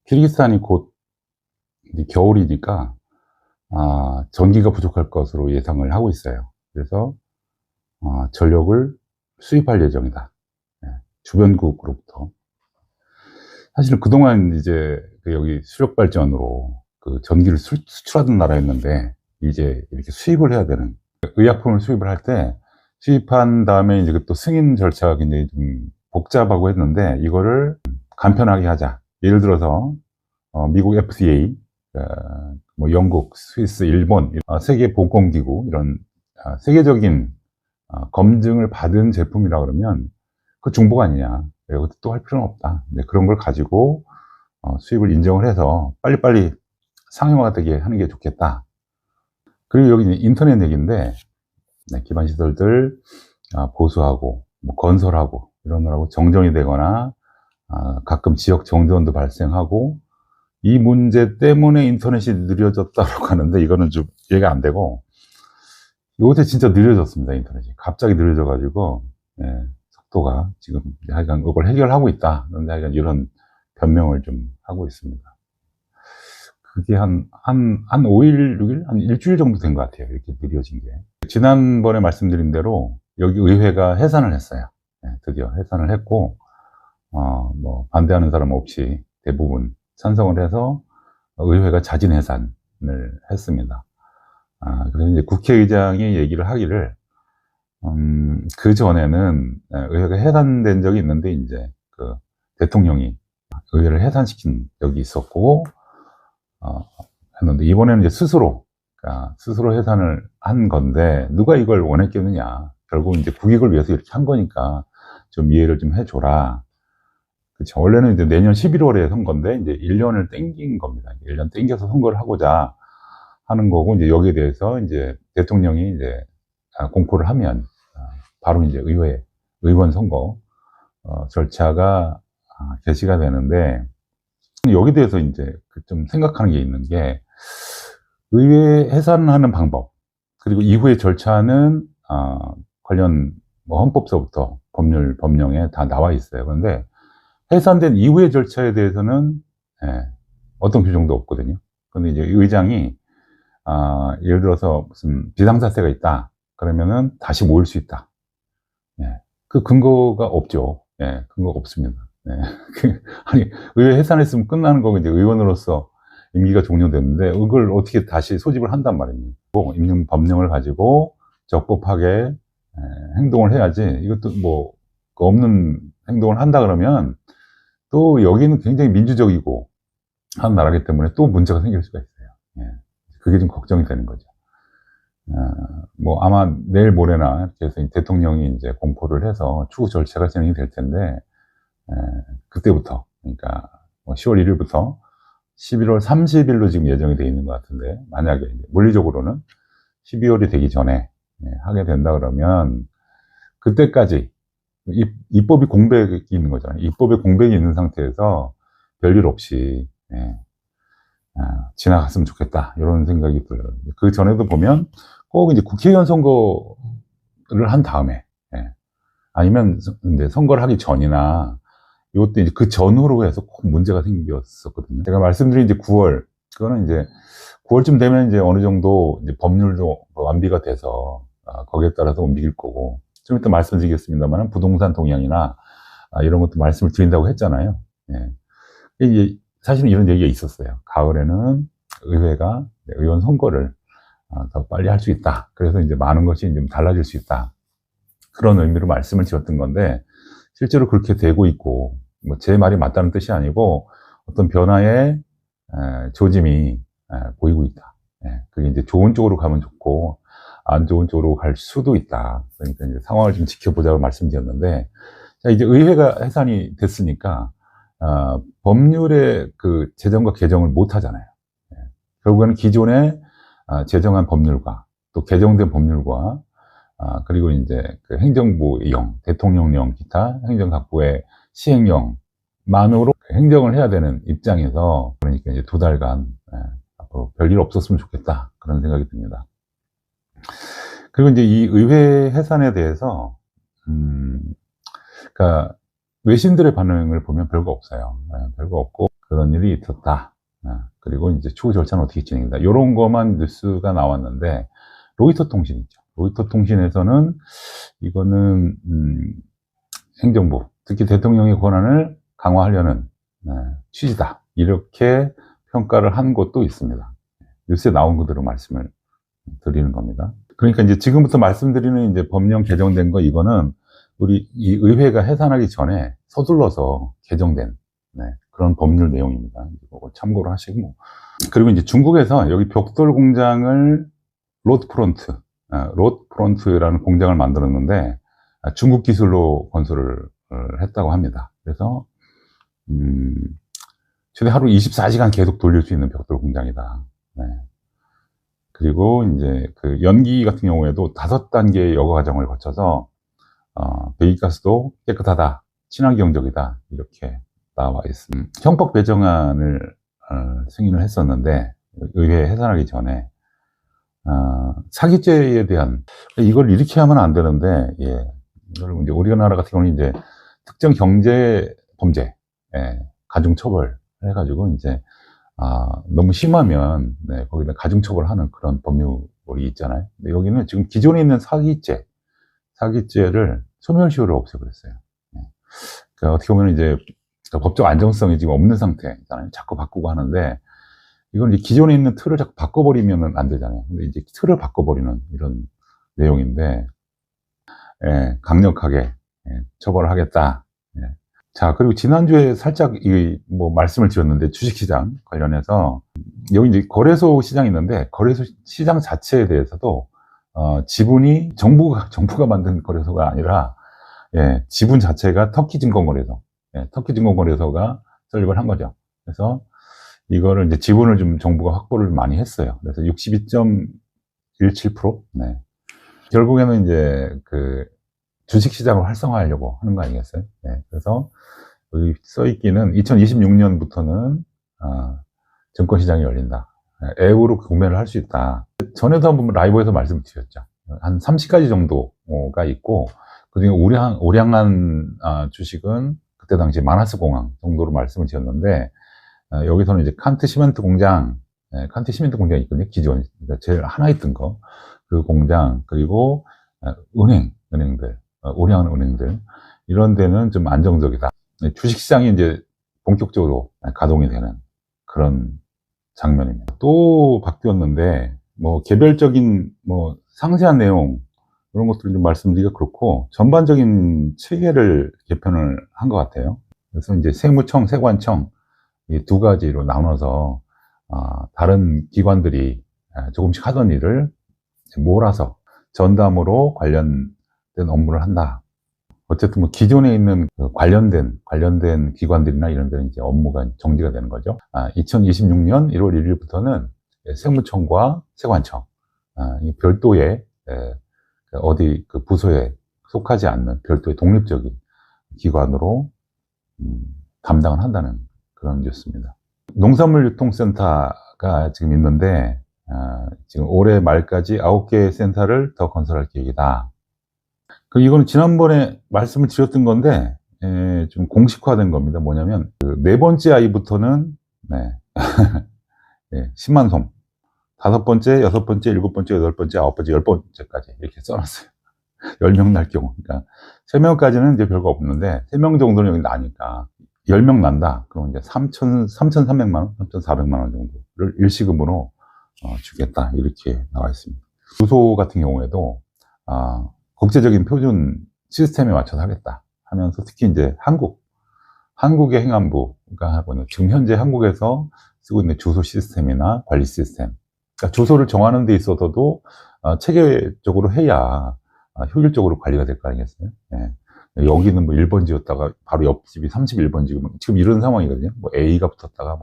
키르기스탄이 곧 이제 겨울이니까 전기가 부족할 것으로 예상을 하고 있어요. 그래서 전력을 수입할 예정이다. 예, 주변국으로부터. 사실은 그동안 이제 여기 수력 발전으로 그 전기를 수출하던 나라였는데 이제 이렇게 수입을 해야 되는, 의약품을 수입을 할 때 수입한 다음에 이제 또 승인 절차가 굉장히 좀 복잡하고 했는데, 이거를 간편하게 하자. 예를 들어서 미국 FDA, 뭐 영국, 스위스, 일본, 세계보건기구, 이런 세계적인 검증을 받은 제품이라 그러면 그 중복 아니냐, 이것도 또 할 필요는 없다. 그런 걸 가지고 수입을 인정을 해서 빨리빨리 상용화가 되게 하는 게 좋겠다. 그리고 여기 인터넷 얘기인데, 기반 시설들 보수하고 뭐 건설하고 이러느라고 정전이 되거나 가끔 지역 정전도 발생하고, 이 문제 때문에 인터넷이 느려졌다고 하는데, 이거는 좀 이해가 안 되고, 요새 진짜 느려졌습니다. 인터넷이 갑자기 느려져가지고, 속도가 지금 하여간 이걸 해결하고 있다. 그런데 하여간 이런 변명을 좀 하고 있습니다. 그게 한 5일, 6일? 한 일주일 정도 된 것 같아요. 이렇게 느려진 게. 지난번에 말씀드린 대로 여기 의회가 해산을 했어요. 드디어 해산을 했고, 뭐 반대하는 사람 없이 대부분 찬성을 해서 의회가 자진 해산을 했습니다. 그래서 이제 국회의장이 얘기를 하기를, 그 전에는 의회가 해산된 적이 있는데, 이제 그 대통령이 의회를 해산시킨 적이 있었고, 했는데, 이번에는 이제 스스로 해산을 한 건데, 누가 이걸 원했겠느냐. 결국 이제 국익을 위해서 이렇게 한 거니까 좀 이해를 좀 해줘라. 그쵸. 원래는 이제 내년 11월에 선거인데, 이제 1년을 땡긴 겁니다. 1년 땡겨서 선거를 하고자 하는 거고, 이제 여기에 대해서 이제 대통령이 이제 공포를 하면 바로 이제 의원 선거 절차가 개시가 되는데, 여기에 대해서 이제 좀 생각하는 게 있는 게, 의회 해산하는 방법, 그리고 이후의 절차는 관련 뭐 헌법서부터 법령에 다 나와 있어요. 그런데 해산된 이후의 절차에 대해서는 어떤 규정도 없거든요. 그런데 이제 의장이 예를 들어서 무슨 비상사태가 있다 그러면은 다시 모일 수 있다. 그 근거가 없죠. 근거가 없습니다. 아니, 의회 해산했으면 끝나는 거고, 이제 의원으로서 임기가 종료됐는데, 이걸 어떻게 다시 소집을 한단 말입니다. 임명 법령을 가지고 적법하게 행동을 해야지, 이것도 뭐, 없는 행동을 한다 그러면, 또 여기는 굉장히 민주적이고, 한 나라이기 때문에 또 문제가 생길 수가 있어요. 그게 좀 걱정이 되는 거죠. 뭐, 아마 내일 모레나, 이렇게 해서 대통령이 이제 공포를 해서 추후 절차가 진행이 될 텐데, 그때부터, 그러니까 뭐 10월 1일부터 11월 30일로 지금 예정이 되어 있는 것 같은데, 만약에 물리적으로는 12월이 되기 전에 하게 된다 그러면, 그때까지 입법이 공백이 있는 거잖아요. 입법에 공백이 있는 상태에서 별일 없이 지나갔으면 좋겠다, 이런 생각이 들어요. 그 전에도 보면 꼭 이제 국회의원 선거를 한 다음에, 아니면 근데 선거를 하기 전이나, 이것도 이제 그 전후로 해서 꼭 문제가 생겼었거든요. 제가 말씀드린 이제 9월, 그거는 이제 9월쯤 되면 이제 어느 정도 이제 법률도 완비가 돼서 거기에 따라서 움직일 거고, 좀 이따 말씀드리겠습니다만, 부동산 동향이나 이런 것도 말씀을 드린다고 했잖아요. 이게 사실은 이런 얘기가 있었어요. 가을에는 의회가 의원 선거를 더 빨리 할 수 있다. 그래서 이제 많은 것이 좀 달라질 수 있다. 그런 의미로 말씀을 드렸던 건데, 실제로 그렇게 되고 있고, 뭐 제 말이 맞다는 뜻이 아니고 어떤 변화의 조짐이 보이고 있다. 그게 이제 좋은 쪽으로 가면 좋고 안 좋은 쪽으로 갈 수도 있다. 그러니까 이제 상황을 좀 지켜보자고 말씀드렸는데, 자, 이제 의회가 해산이 됐으니까 법률의 그 제정과 개정을 못 하잖아요. 결국에는 기존에 제정한 법률과 또 개정된 법률과 그리고 이제 그 행정부령, 대통령령, 기타 행정각부의 시행령만으로 행정을 해야 되는 입장에서, 그러니까 이제 2달간 앞으로 별일 없었으면 좋겠다, 그런 생각이 듭니다. 그리고 이제 이 의회 해산에 대해서 그러니까 외신들의 반응을 보면 별거 없어요. 별거 없고, 그런 일이 있었다. 그리고 이제 추후 절차는 어떻게 진행된다. 이런 것만 뉴스가 나왔는데, 로이터 통신이죠. 로이터 통신에서는 이거는 행정부, 특히 대통령의 권한을 강화하려는 취지다. 이렇게 평가를 한 곳도 있습니다. 뉴스에 나온 그대로 말씀을 드리는 겁니다. 그러니까 이제 지금부터 말씀드리는 이제 법령 개정된 거, 이거는 우리 이 의회가 해산하기 전에 서둘러서 개정된 그런 법률 내용입니다. 이거 참고로 하시고. 그리고 이제 중국에서 여기 벽돌 공장을 롯프론트라는 공장을 만들었는데, 중국 기술로 건설을 했다고 합니다. 그래서 최대 하루 24시간 계속 돌릴 수 있는 벽돌 공장이다. 그리고 이제 그 연기 같은 경우에도 5단계의 여과 과정을 거쳐서 배기가스도 깨끗하다, 친환경적이다, 이렇게 나와 있습니다. 형법 개정안을 승인을 했었는데, 의회 해산하기 전에 사기죄에 대한, 이걸 이렇게 하면 안 되는데, 이걸 이제 우리나라 같은 경우는 이제 특정 경제 범죄, 가중 처벌 해가지고 이제 너무 심하면 거기다 가중 처벌하는 그런 법률이 있잖아요. 근데 여기는 지금 기존에 있는 사기죄를 소멸시효를 없애버렸어요. 그러니까 어떻게 보면 이제 법적 안정성이 지금 없는 상태잖아요. 자꾸 바꾸고 하는데, 이건 이제 기존에 있는 틀을 자꾸 바꿔버리면 안 되잖아요. 근데 이제 틀을 바꿔버리는 이런 내용인데, 강력하게 처벌을 하겠다. 자, 그리고 지난주에 살짝 말씀을 드렸는데, 주식시장 관련해서 여기 이제 거래소 시장이 있는데, 거래소 시장 자체에 대해서도 지분이 정부가 만든 거래소가 아니라 지분 자체가 터키증권거래소가 설립을 한 거죠. 그래서 이거를 이제 지분을 좀 정부가 확보를 많이 했어요. 그래서 62.17%. 결국에는 이제 그 주식시장을 활성화하려고 하는 거 아니겠어요? 그래서 여기 써있기는 2026년부터는 증권시장이 열린다. 앱으로 구매를 할 수 있다. 전에도 한번 라이브에서 말씀을 드렸죠. 한 30가지 정도가 있고, 그중에 우량한 주식은 그때 당시 마나스 공항 정도로 말씀을 드렸는데, 여기서는 이제 칸트 시멘트 공장이 있거든요. 기존 제일 하나 있던 거, 그 공장, 그리고 은행들, 우량한 은행들, 이런 데는 좀 안정적이다. 주식시장이 이제 본격적으로 가동이 되는 그런 장면입니다. 또 바뀌었는데, 개별적인 상세한 내용, 이런 것들을 좀 말씀드리기가 그렇고, 전반적인 체계를 개편을 한 것 같아요. 그래서 이제 세무청, 세관청, 이 두 가지로 나눠서, 다른 기관들이 조금씩 하던 일을 몰아서 전담으로 관련된 업무를 한다. 어쨌든 기존에 있는 관련된 기관들이나 이런 데는 이제 업무가 정지가 되는 거죠. 2026년 1월 1일부터는 세무청과 세관청, 이 별도의 어디 그 부서에 속하지 않는 별도의 독립적인 기관으로 담당을 한다는 그런 뉴스입니다. 농산물유통센터가 지금 있는데, 지금 올해 말까지 9개의 센터를 더 건설할 계획이다. 이거는 지난번에 말씀을 드렸던 건데, 좀 공식화된 겁니다. 뭐냐면, 그 4번째 아이부터는, 10만 솜. 5번째, 6번째, 7번째, 8번째, 9번째, 10번째까지 이렇게 써놨어요. 10명 날 경우. 그러니까 3명까지는 이제 별거 없는데, 3명 정도는 여기 나니까, 10명 난다. 그럼 이제 3,300만 원, 3,400만 원 정도를 일시금으로 주겠다. 이렇게 나와 있습니다. 주소 같은 경우에도, 국제적인 표준 시스템에 맞춰서 하겠다 하면서, 특히 이제 한국의 행안부가 하고는 지금 현재 한국에서 쓰고 있는 주소 시스템이나 관리 시스템, 그러니까 주소를 정하는 데 있어서도 체계적으로 해야 효율적으로 관리가 될 거 아니겠어요? 여기는 1번지였다가 바로 옆집이 31번지고 지금 이런 상황이거든요. A가 붙었다가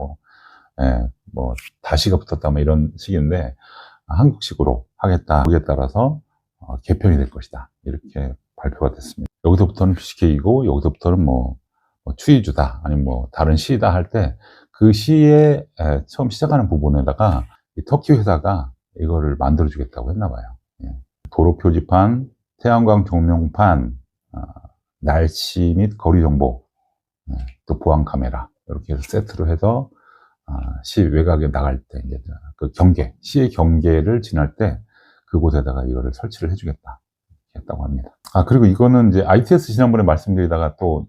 다시가 붙었다 이런 식인데, 한국식으로 하겠다. 거기에 따라서 개편이 될 것이다. 이렇게 발표가 됐습니다. 여기서부터는 BCK이고, 여기서부터는 추이주다, 아니면 다른 시다 할 때, 그 시에 처음 시작하는 부분에다가 이 터키 회사가 이거를 만들어주겠다고 했나봐요. 도로 표지판, 태양광 조명판, 날씨 및 거리 정보, 또 보안 카메라, 이렇게 해서 세트로 해서 시 외곽에 나갈 때 이제 그 시의 경계를 지날 때 그곳에다가 이거를 설치를 해주겠다 했다고 합니다. 그리고 이거는 이제 ITS 지난번에 말씀드리다가 또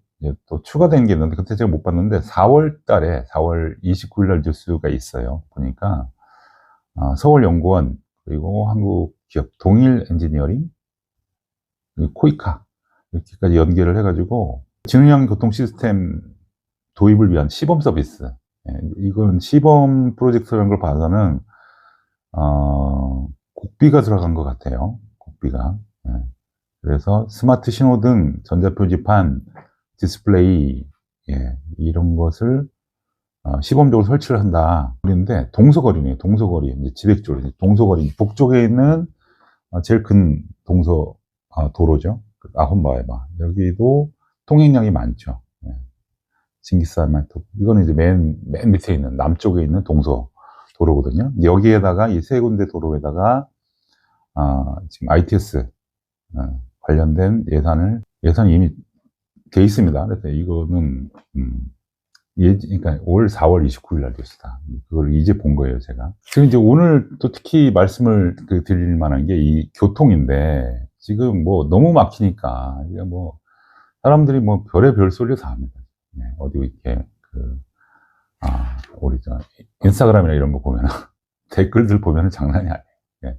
추가된 게 있는데 그때 제가 못 봤는데 4월 29일 날 뉴스가 있어요. 보니까 서울연구원 그리고 한국기업 동일 엔지니어링 코이카 이렇게까지 연계를 해가지고 지능형 교통 시스템 도입을 위한 시범 서비스. 이건 시범 프로젝트라는 걸 봐서는 국비가 들어간 것 같아요. 국비가. 그래서 스마트 신호등, 전자표지판, 디스플레이 이런 것을 시범적으로 설치를 한다. 그런데 동서거리네요. 동서거리 이제 지백쪽 동서거리 북쪽에 있는 제일 큰 도로죠. 아혼바에바 여기도 통행량이 많죠. 징기스한말토 이거는 이제 맨 밑에 있는 남쪽에 있는 동서 도로거든요. 여기에다가 이 세 군데 도로에다가 지금 ITS 관련된 예산이 이미 돼 있습니다. 그래서 이거는 그러니까 올 4월 29일 날 뉴스다. 그걸 이제 본 거예요, 제가. 지금 이제 오늘 또 특히 말씀을 드릴 만한 게 이 교통인데 지금 뭐 너무 막히니까 이게 뭐 사람들이 뭐 별의별 소리를 다 합니다. 어디 이렇게 우리 인스타그램이나 이런 거 보면 댓글들 보면은 장난이 아니에요.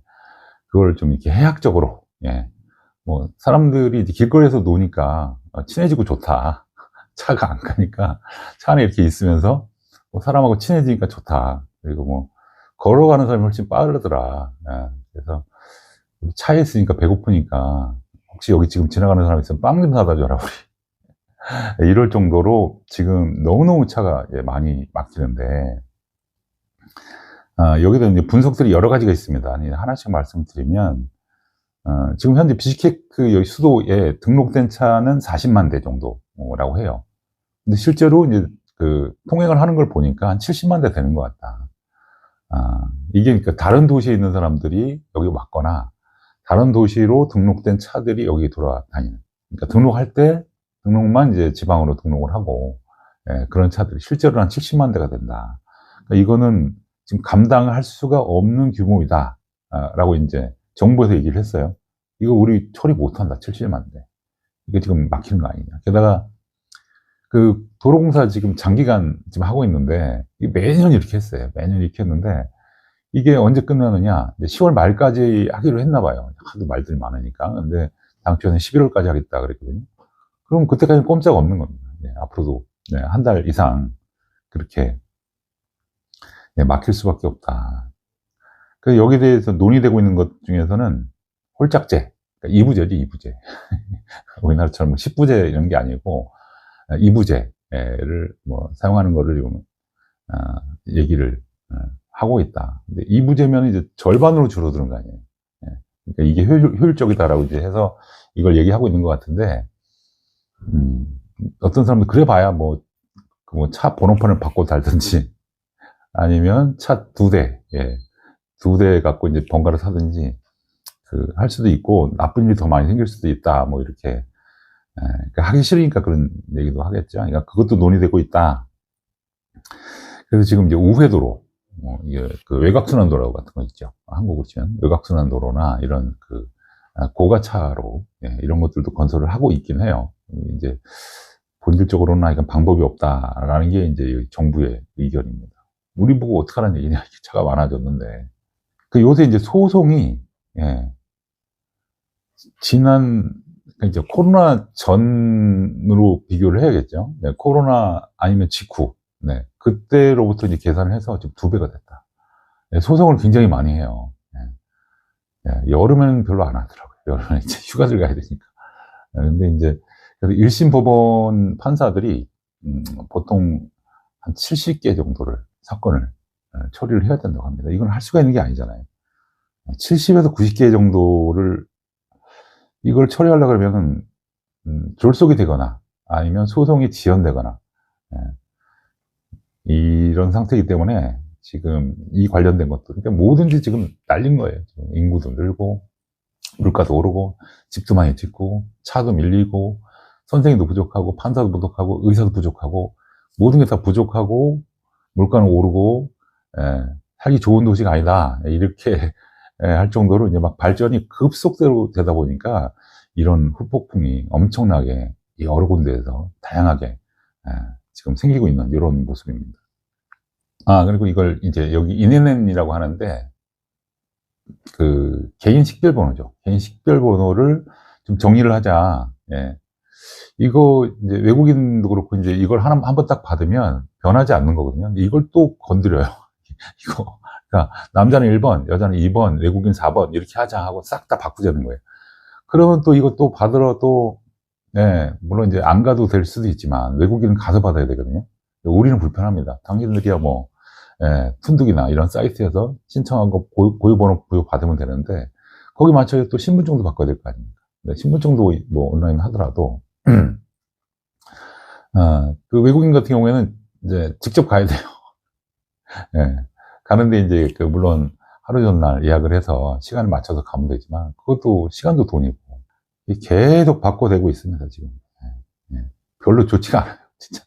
그걸 좀 이렇게 해학적으로 뭐 사람들이 이제 길거리에서 노니까 친해지고 좋다. 차가 안 가니까 차 안에 이렇게 있으면서 뭐 사람하고 친해지니까 좋다. 그리고 뭐 걸어가는 사람이 훨씬 빠르더라. 그래서 차에 있으니까 배고프니까 혹시 여기 지금 지나가는 사람 있으면 빵 좀 사다 줘라 우리. 이럴 정도로 지금 너무너무 차가 많이 막히는데 여기도 이제 분석들이 여러 가지가 있습니다. 하나씩 말씀드리면 지금 현재 비시케크 수도에 등록된 차는 40만 대 정도라고 해요. 근데 실제로 이제 통행을 하는 걸 보니까 한 70만 대 되는 것 같다. 이게 그러니까 다른 도시에 있는 사람들이 여기 왔거나 다른 도시로 등록된 차들이 여기 돌아다니는. 그러니까 등록할 때 등록만 이제 지방으로 등록을 하고 그런 차들이 실제로 한 70만 대가 된다. 그러니까 이거는 지금 감당할 수가 없는 규모이다. 라고 이제 정부에서 얘기를 했어요. 이거 우리 처리 못한다. 70만 대. 이게 지금 막히는 거 아니냐. 게다가 도로공사 지금 장기간 지금 하고 있는데 매년 이렇게 했어요. 매년 이렇게 했는데 이게 언제 끝나느냐. 10월 말까지 하기로 했나 봐요. 하도 말들이 많으니까. 근데 당초에는 11월까지 하겠다 그랬거든요. 그럼 그때까지는 꼼짝 없는 겁니다. 앞으로도 한 달 이상 그렇게 막힐 수밖에 없다. 그래서 여기에 대해서 논의되고 있는 것 중에서는 홀짝제, 그러니까 이부제지, 이부제. 우리나라처럼 10부제 이런 게 아니고 이부제를 사용하는 거를 지금 얘기를 하고 있다. 근데 이부제면 이제 절반으로 줄어드는 거 아니에요. 그러니까 이게 효율적이다라고 이제 해서 이걸 얘기하고 있는 것 같은데, 어떤 사람들 그래 봐야 차 번호판을 바꿔 달든지 아니면 차 2대, 2대 갖고 이제 번갈아 사든지 할 수도 있고 나쁜 일이 더 많이 생길 수도 있다. 이렇게 그러니까 하기 싫으니까 그런 얘기도 하겠죠. 그러니까 그것도 논의되고 있다. 그래서 지금 이제 우회도로 외곽순환도로 같은 거 있죠. 한국으로 치면 외곽순환도로나 이런 고가차로 이런 것들도 건설을 하고 있긴 해요. 이제 본질적으로는 이건 방법이 없다라는 게 이제 정부의 의견입니다. 우리 보고 어떡하라는 얘기냐. 차가 많아졌는데. 요새 이제 소송이, 이제 코로나 전으로 비교를 해야겠죠. 코로나 아니면 직후. 그때로부터 이제 계산을 해서 지금 2배가 됐다. 소송을 굉장히 많이 해요. 여름에는 별로 안 하더라고요. 여름에 이제 휴가들 가야 되니까. 근데 이제, 그래서 1심 법원 판사들이, 보통 한 70개 정도를, 사건을 처리를 해야 된다고 합니다. 이건 할 수가 있는 게 아니잖아요. 70에서 90개 정도를, 이걸 처리하려고 그러면은, 졸속이 되거나, 아니면 소송이 지연되거나, 이런 상태이기 때문에, 지금 이 관련된 것들, 그러니까 뭐든지 지금 날린 거예요. 지금 인구도 늘고, 물가도 오르고, 집도 많이 짓고, 차도 밀리고, 선생님도 부족하고, 판사도 부족하고, 의사도 부족하고, 모든 게 다 부족하고 물가는 오르고 살기 좋은 도시가 아니다 이렇게 할 정도로 이제 막 발전이 급속도로 되다 보니까 이런 후폭풍이 엄청나게 여러 군데에서 다양하게 지금 생기고 있는 이런 모습입니다. 그리고 이걸 이제 여기 인앤앤이라고 하는데 그 개인 식별번호죠. 개인 식별번호를 좀 정리를 하자. 이거 이제 외국인도 그렇고 이제 이걸 한 번 딱 받으면 변하지 않는 거거든요. 근데 이걸 또 건드려요. 이거. 그러니까 남자는 1번, 여자는 2번, 외국인 4번 이렇게 하자 하고 싹 다 바꾸자는 거예요. 그러면 또 이거 또 받으러 또 물론 이제 안 가도 될 수도 있지만 외국인은 가서 받아야 되거든요. 우리는 불편합니다. 당신들이야 뭐 푼둑이나 이런 사이트에서 신청한 거 고유번호 부여 받으면 되는데 거기 맞춰서 또 신분증도 바꿔야 될 거 아닙니까? 신분증도 뭐 온라인 하더라도 그 외국인 같은 경우에는 이제 직접 가야 돼요. 가는데 이제 그 물론 하루 전날 예약을 해서 시간을 맞춰서 가면 되지만 그것도 시간도 돈이고 계속 바꿔대고 있습니다 지금. 별로 좋지가 않아요 진짜.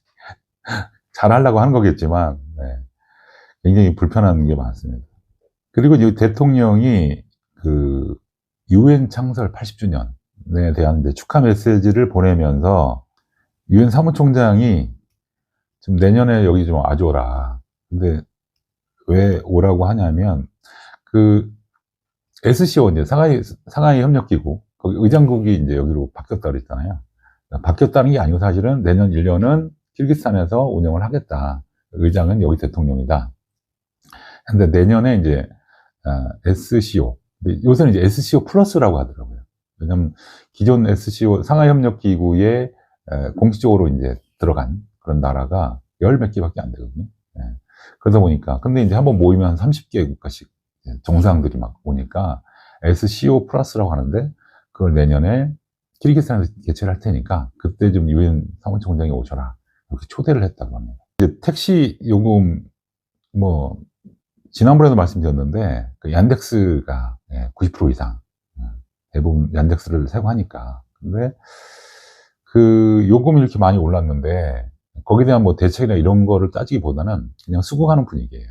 잘하려고 하는 거겠지만 굉장히 불편한 게 많습니다. 그리고 이 대통령이 그 UN 창설 80주년에 대한 이제 축하 메시지를 보내면서 UN 사무총장이 지금 내년에 여기 좀 와줘라. 근데 왜 오라고 하냐면 그 SCO 이제 상하이 협력기구 거기 의장국이 이제 여기로 바뀌었다 그랬잖아요. 바뀌었다는 게 아니고 사실은 내년 1년은 키르기스탄에서 운영을 하겠다. 의장은 여기 대통령이다. 근데 내년에 이제 SCO 요새는 이제 SCO 플러스라고 하더라고요. 왜냐면 기존 SCO 상하이협력기구에 공식적으로 이제 들어간 그런 나라가 열 몇 개밖에 안 되거든요. 그러다 보니까 근데 이제 한번 모이면 한 30개 국가씩 정상들이 막 오니까 SCO 플러스라고 하는데 그걸 내년에 키르기스탄에서 개최를 할 테니까 그때 좀 유엔 사무총장이 오셔라 이렇게 초대를 했다고 합니다. 이제 택시 요금 뭐 지난번에도 말씀드렸는데 그 얀덱스가 90% 이상 대부분 얀덱스를 사용하니까 근데 그 요금이 이렇게 많이 올랐는데 거기에 대한 뭐 대책이나 이런 거를 따지기보다는 그냥 수긍하는 분위기예요.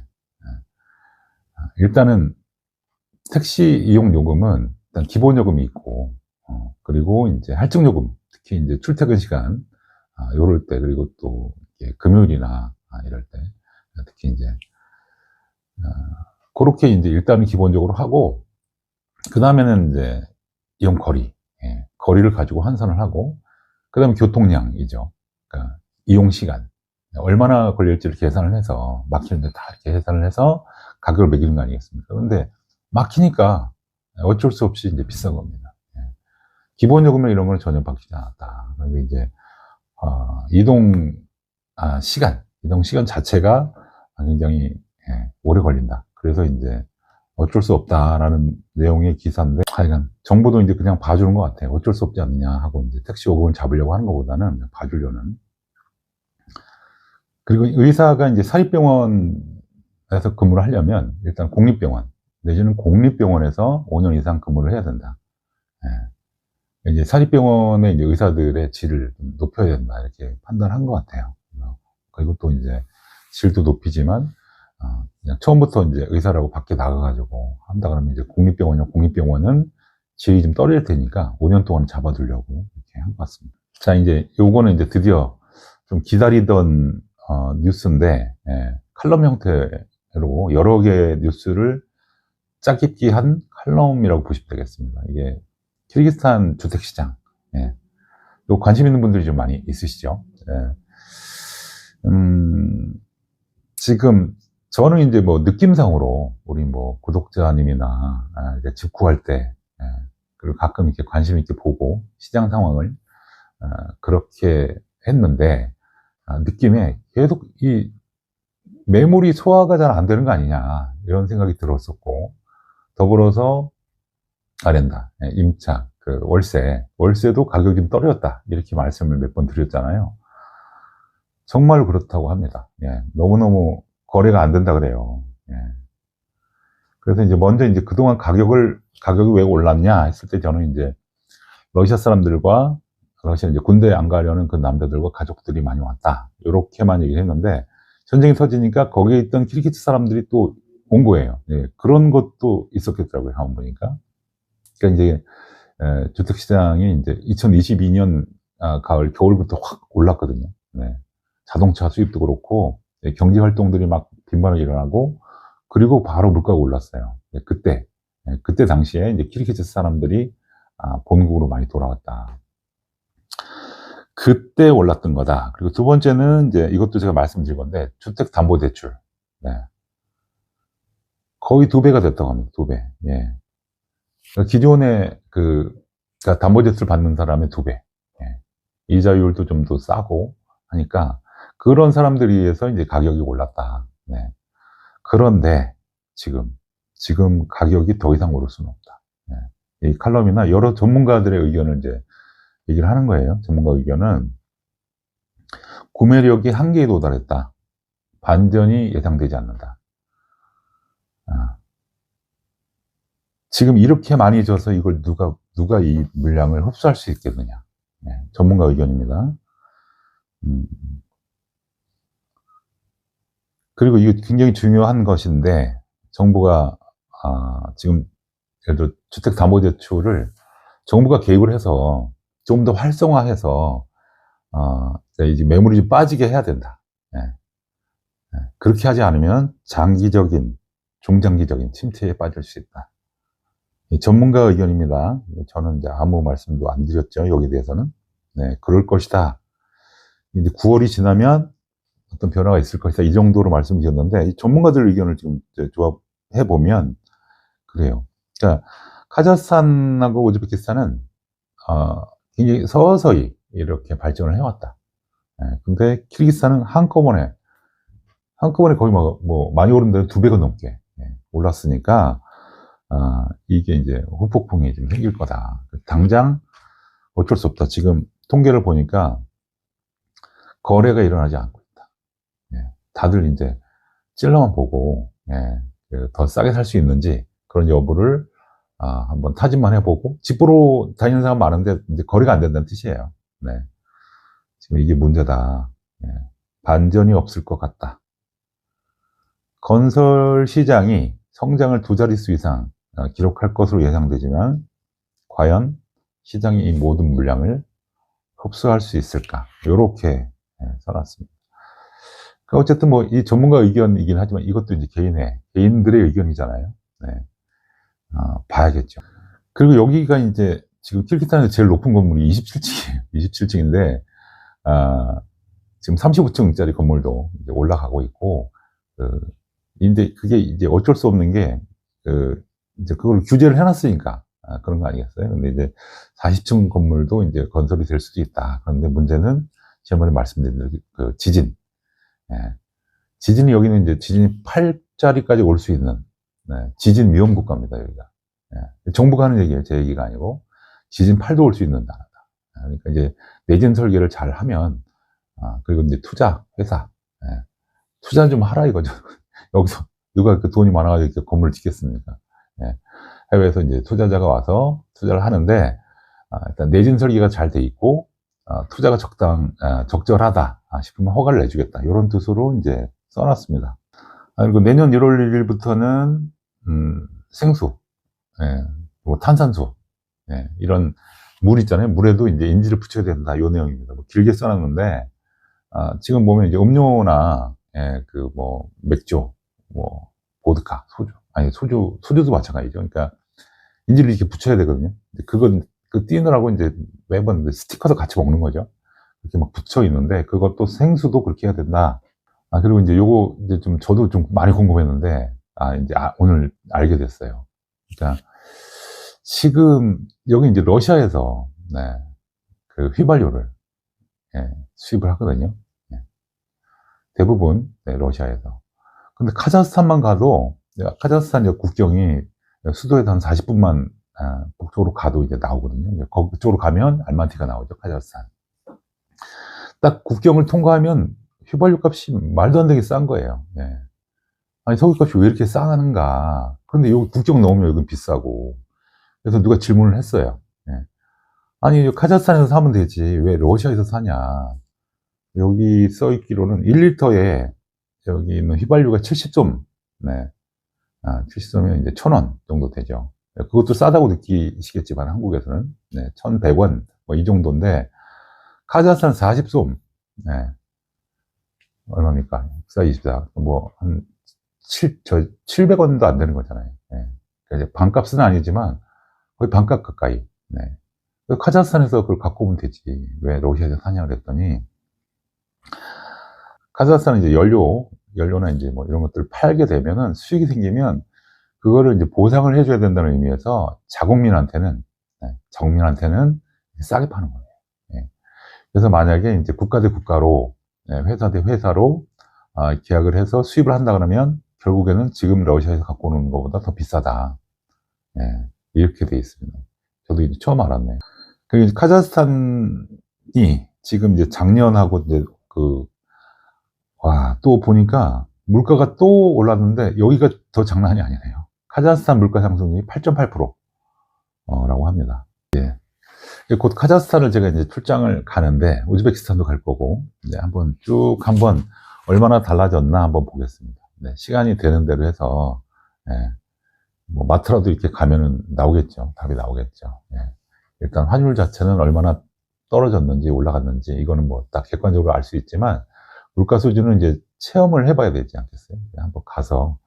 일단은 택시 이용 요금은 일단 기본 요금이 있고 그리고 이제 할증 요금 특히 이제 출퇴근 시간 요럴 때 그리고 또 금요일이나 이럴 때 특히 이제 그렇게 이제 일단은 기본적으로 하고 그 다음에는 이제 이용 거리 거리를 가지고 환산을 하고 그 다음에 교통량이죠. 그러니까 이용 시간 얼마나 걸릴지를 계산을 해서 막히는데 다 이렇게 계산을 해서 가격을 매기는 거 아니겠습니까? 근데 막히니까 어쩔 수 없이 이제 비싼 겁니다. 기본 요금이나 이런 건 전혀 바뀌지 않았다. 그런데 이제 이동 시간 자체가 굉장히 오래 걸린다. 그래서 이제 어쩔 수 없다라는 내용의 기사인데 하여간 정부도 이제 그냥 봐주는 것 같아요. 어쩔 수 없지 않느냐 하고 이제 택시 요금을 잡으려고 하는 것보다는 그냥 봐주려는. 그리고 의사가 이제 사립병원에서 근무를 하려면 일단 공립병원 내지는 공립병원에서 5년 이상 근무를 해야 된다. 이제 사립병원의 이제 의사들의 질을 좀 높여야 된다 이렇게 판단한 것 같아요. 그리고 또 이제 질도 높이지만 그냥 처음부터 이제 의사라고 밖에 나가가지고 한다 그러면 이제 공립병원은 질이 좀 떨어질 테니까 5년 동안 잡아두려고 이렇게 한 것 같습니다. 자, 이제 요거는 이제 드디어 좀 기다리던 뉴스인데 칼럼 형태로 여러 개의 뉴스를 짜깁기 한 칼럼이라고 보시면 되겠습니다. 이게 키르기스탄 주택시장 요 관심 있는 분들이 좀 많이 있으시죠. 지금 저는 이제 뭐 느낌상으로 우리 뭐 구독자님이나 집 구할 때 그리고 가끔 이렇게 관심 있게 보고 시장 상황을 그렇게 했는데 느낌에 계속 이 매물이 소화가 잘 안 되는 거 아니냐 이런 생각이 들었었고 더불어서 아렌다, 임차, 그 월세도 가격이 좀 떨어졌다 이렇게 말씀을 몇 번 드렸잖아요. 정말 그렇다고 합니다. 너무너무 거래가 안 된다 그래요. 그래서 이제 먼저 이제 그동안 가격이 왜 올랐냐 했을 때 저는 이제 러시아 사람들과 러시아 이제 군대 안 가려는 그 남자들과 가족들이 많이 왔다. 이렇게만 얘기를 했는데, 전쟁이 터지니까 거기에 있던 키르기스 사람들이 또 온 거예요. 예, 그런 것도 있었겠더라고요, 한번 보니까. 그러니까 이제, 주택시장이 이제 2022년 가을, 겨울부터 확 올랐거든요. 네. 자동차 수입도 그렇고, 예, 경제 활동들이 막 빈번하게 일어나고, 그리고 바로 물가가 올랐어요. 예, 그때 당시에 이제 키르기스 사람들이 본국으로 많이 돌아왔다. 그때 올랐던 거다. 그리고 두 번째는 이제 이것도 제가 말씀드린 건데, 주택담보대출. 네. 거의 2배가 됐다고 합니다. 2배. 예. 그러니까 기존에 그러니까 담보대출 받는 사람의 2배. 예. 이자율도 좀 더 싸고 하니까 그런 사람들에 의해서 이제 가격이 올랐다. 네. 그런데 지금 가격이 더 이상 오를 수는 없다. 예. 이 칼럼이나 여러 전문가들의 의견을 이제 얘기를 하는 거예요. 전문가 의견은 구매력이 한계에 도달했다. 반전이 예상되지 않는다. 지금 이렇게 많이 져서 이걸 누가 이 물량을 흡수할 수 있겠느냐. 네, 전문가 의견입니다. 그리고 이게 굉장히 중요한 것인데, 정부가, 지금, 그래도 주택담보대출을 정부가 개입을 해서 좀 더 활성화해서, 이제 매물이 좀 빠지게 해야 된다. 네. 네. 그렇게 하지 않으면 중장기적인 침체에 빠질 수 있다. 전문가 의견입니다. 저는 이제 아무 말씀도 안 드렸죠. 여기에 대해서는. 네, 그럴 것이다. 이제 9월이 지나면 어떤 변화가 있을 것이다. 이 정도로 말씀드렸는데, 전문가들 의견을 지금 조합해 보면 그래요. 그러니까 카자흐스탄하고 우즈베키스탄은 굉장히 서서히 이렇게 발전을 해왔다. 네, 근데 키르기스탄은 한꺼번에 거의 뭐 많이 오른 데는 2배가 넘게 올랐으니까. 이게 이제 후폭풍이 좀 생길 거다. 당장 어쩔 수 없다. 지금 통계를 보니까 거래가 일어나지 않고 있다. 예, 다들 이제 찔러만 보고, 더 싸게 살 수 있는지 그런 여부를 한번 타진만 해보고, 집 보러 다니는 사람 많은데 이제 거래가 안 된다는 뜻이에요. 네. 지금 이게 문제다. 반전이 없을 것 같다. 건설 시장이 성장을 2자릿수 이상 기록할 것으로 예상되지만 과연 시장이 이 모든 물량을 흡수할 수 있을까? 이렇게 써놨습니다. 그러니까 어쨌든 뭐 이 전문가 의견이긴 하지만 이것도 이제 개인들의 의견이잖아요. 네. 봐야겠죠. 그리고 여기가 이제 지금 키르기스탄에서 제일 높은 건물이 27층이에요. 27층인데 지금 35층짜리 건물도 이제 올라가고 있고, 근데 그게 이제 어쩔 수 없는 게 이제 그걸 규제를 해놨으니까 그런 거 아니겠어요? 근데 이제 40층 건물도 이제 건설이 될 수도 있다. 그런데 문제는 지난번에 말씀드린 그 지진. 지진이 여기는 이제 지진이 8짜리까지 올 수 있는 지진 위험 국가입니다, 여기가. 정부가 하는 얘기예요. 제 얘기가 아니고. 지진 8도 올 수 있는 나라다. 그러니까 이제 내진 설계를 잘 하면, 그리고 이제 회사, 투자 좀 하라 이거죠. 여기서 누가 그 돈이 많아가지고 이렇게 건물을 짓겠습니까? 해외에서 이제 투자자가 와서 투자를 하는데, 일단 내진 설계가 잘 돼 있고, 투자가 적절하다 싶으면 허가를 내주겠다. 이런 뜻으로 이제 써놨습니다. 그리고 내년 1월 1일부터는, 생수, 뭐 탄산수, 이런 물 있잖아요. 물에도 이제 인지를 붙여야 된다. 이 내용입니다. 뭐 길게 써놨는데, 지금 보면 이제 음료나, 그 뭐 맥주, 뭐 보드카, 소주도 마찬가지죠. 그러니까 인지를 이렇게 붙여야 되거든요. 그건 띄느라고 이제 매번 스티커도 같이 먹는 거죠. 이렇게 막 붙여 있는데 그것도 생수도 그렇게 해야 된다. 그리고 이제 요거 이제 저도 좀 많이 궁금했는데 이제 오늘 알게 됐어요. 그러니까 지금 여기 이제 러시아에서 그 휘발유를 수입을 하거든요. 대부분 러시아에서. 근데 카자흐스탄만 가도 카자흐스탄 국경이 수도에서 한 40분만 북쪽으로 가도 이제 나오거든요. 그쪽으로 가면 알마티가 나오죠, 카자흐스탄. 딱 국경을 통과하면 휘발유 값이 말도 안 되게 싼 거예요. 아니 석유값이 왜 이렇게 싸는가? 그런데 여기 국경 넘으면 여기 비싸고. 그래서 누가 질문을 했어요. 아니, 카자흐스탄에서 사면 되지. 왜 러시아에서 사냐. 여기 써 있기로는 1리터에 여기 있는 휘발유가 70좀, 네. 70솜이면 이제 1,000원 정도 되죠. 그것도 싸다고 느끼시겠지만 한국에서는, 네, 1,100원, 뭐 이 정도인데, 카자흐스탄 40솜, 네. 얼마입니까? 64, 24. 뭐, 한 700원도 안 되는 거잖아요. 네. 그러니까 반값은 아니지만, 거의 반값 가까이, 네. 카자흐스탄에서 그걸 갖고 오면 되지. 왜 러시아에서 사냐 그랬더니, 카자흐스탄은 이제 연료나 이제 뭐 이런 것들을 팔게 되면은 수익이 생기면 그거를 이제 보상을 해줘야 된다는 의미에서 자국민한테는, 네, 정민한테는 싸게 파는 거예요. 네. 그래서 만약에 이제 국가 대 국가로, 네, 회사 대 회사로 계약을 해서 수입을 한다 그러면 결국에는 지금 러시아에서 갖고 오는 것보다 더 비싸다. 네, 이렇게 돼 있습니다. 저도 이제 처음 알았네요. 카자흐스탄이 지금 이제 작년하고 이제 또 보니까 물가가 또 올랐는데 여기가 더 장난이 아니네요. 카자흐스탄 물가 상승률이 8.8%라고 합니다. 예. 곧 카자흐스탄을 제가 이제 출장을 가는데 우즈베키스탄도 갈 거고, 네, 한번 얼마나 달라졌나 한번 보겠습니다. 네, 시간이 되는 대로 해서, 네, 뭐 마트라도 이렇게 가면은 나오겠죠. 답이 나오겠죠. 네. 일단 환율 자체는 얼마나 떨어졌는지 올라갔는지 이거는 뭐 딱 객관적으로 알 수 있지만 물가 수준은 이제 체험을 해봐야 되지 않겠어요? 한번 가서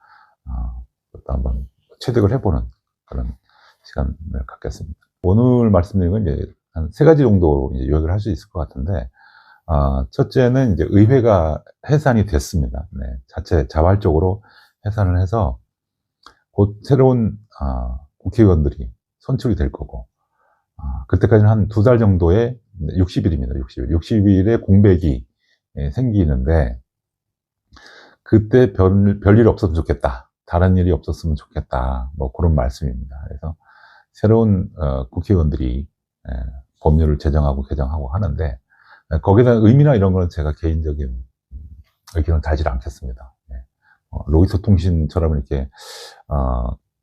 또 한번 체득을 해보는 그런 시간을 갖겠습니다. 오늘 말씀드린 건 이제 한 3가지 정도 이제 요약을 할 수 있을 것 같은데, 첫째는 이제 의회가 해산이 됐습니다. 네, 자발적으로 해산을 해서 곧 새로운 국회의원들이 선출이 될 거고, 그때까지는 한 2달 정도의 60일입니다. 60일의 공백이 생기는데 그때 별일 없었으면 좋겠다. 다른 일이 없었으면 좋겠다. 뭐 그런 말씀입니다. 그래서 새로운 국회의원들이 법률을 제정하고 개정하고 하는데 거기에 대한 의미나 이런 거는 제가 개인적인 의견을 달지 않겠습니다. 로이터 통신처럼 이렇게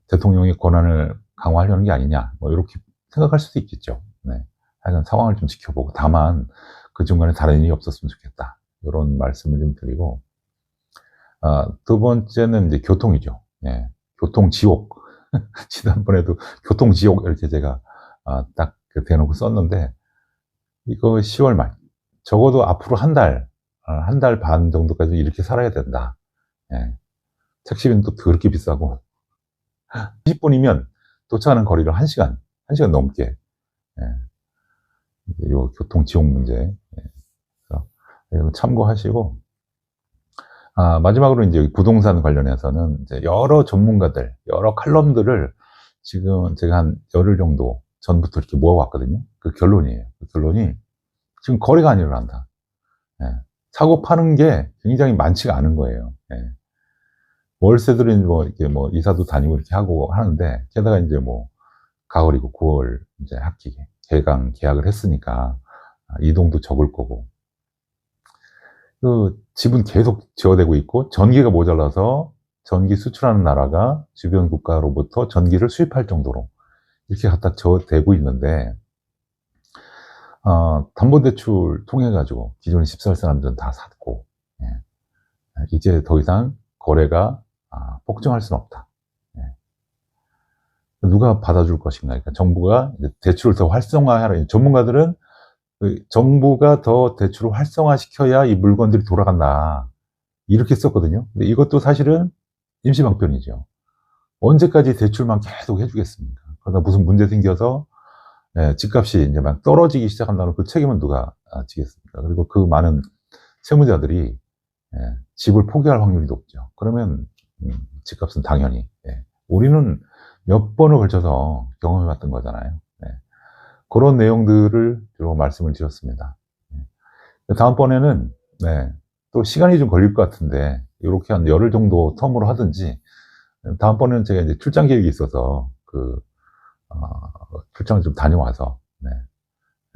대통령의 권한을 강화하려는 게 아니냐, 뭐 이렇게 생각할 수도 있겠죠. 네. 하여간 상황을 좀 지켜보고, 다만 그 중간에 다른 일이 없었으면 좋겠다, 이런 말씀을 좀 드리고, 두 번째는 이제 교통이죠. 예. 교통지옥. 지난번에도 교통지옥 이렇게 제가 딱 대놓고 썼는데, 이거 10월 말, 적어도 앞으로 한 달 반 정도까지 이렇게 살아야 된다. 예. 택시비는 또 그렇게 비싸고 20분이면 도착하는 거리를 1시간 넘게. 예. 이 교통지옥 문제, 예. 그래서 참고하시고, 마지막으로 이제 부동산 관련해서는 이제 여러 전문가들, 여러 칼럼들을 지금 제가 한 열흘 정도 전부터 이렇게 모아왔거든요. 그 결론이에요. 그 결론이 지금 거래가 안 일어난다. 예. 사고 파는 게 굉장히 많지가 않은 거예요. 예. 월세들은 뭐 이렇게 뭐 이사도 다니고 이렇게 하고 하는데, 게다가 이제 뭐 가을이고 9월 이제 학기 개강 계약을 했으니까 이동도 적을 거고, 그 집은 계속 지어대고 있고, 전기가 모자라서 전기 수출하는 나라가 주변 국가로부터 전기를 수입할 정도로 이렇게 갖다 지어대고 있는데, 담보대출 통해가지고 기존에 집 살 사람들은 다 샀고, 예. 이제 더 이상 거래가 폭증할 수는 없다. 예. 누가 받아줄 것인가? 그러니까 정부가 이제 대출을 더 활성화하라. 전문가들은 정부가 더 대출을 활성화시켜야 이 물건들이 돌아간다, 이렇게 썼거든요. 근데 이것도 사실은 임시방편이죠. 언제까지 대출만 계속 해주겠습니까? 그러다 무슨 문제 생겨서 집값이 이제 막 떨어지기 시작한다면 그 책임은 누가 지겠습니까? 그리고 그 많은 채무자들이 집을 포기할 확률이 높죠. 그러면 집값은 당연히, 우리는 몇 번을 걸쳐서 경험해봤던 거잖아요. 그런 내용들을 주로 말씀을 드렸습니다. 다음번에는 또 시간이 좀 걸릴 것 같은데 이렇게 한 열흘 정도 텀으로 하든지, 다음번에는 제가 이제 출장 계획이 있어서 출장을 좀 다녀와서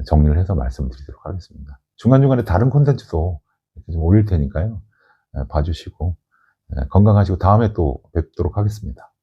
정리를 해서 말씀을 드리도록 하겠습니다. 중간중간에 다른 콘텐츠도 이렇게 좀 올릴 테니까요. 봐주시고 건강하시고 다음에 또 뵙도록 하겠습니다.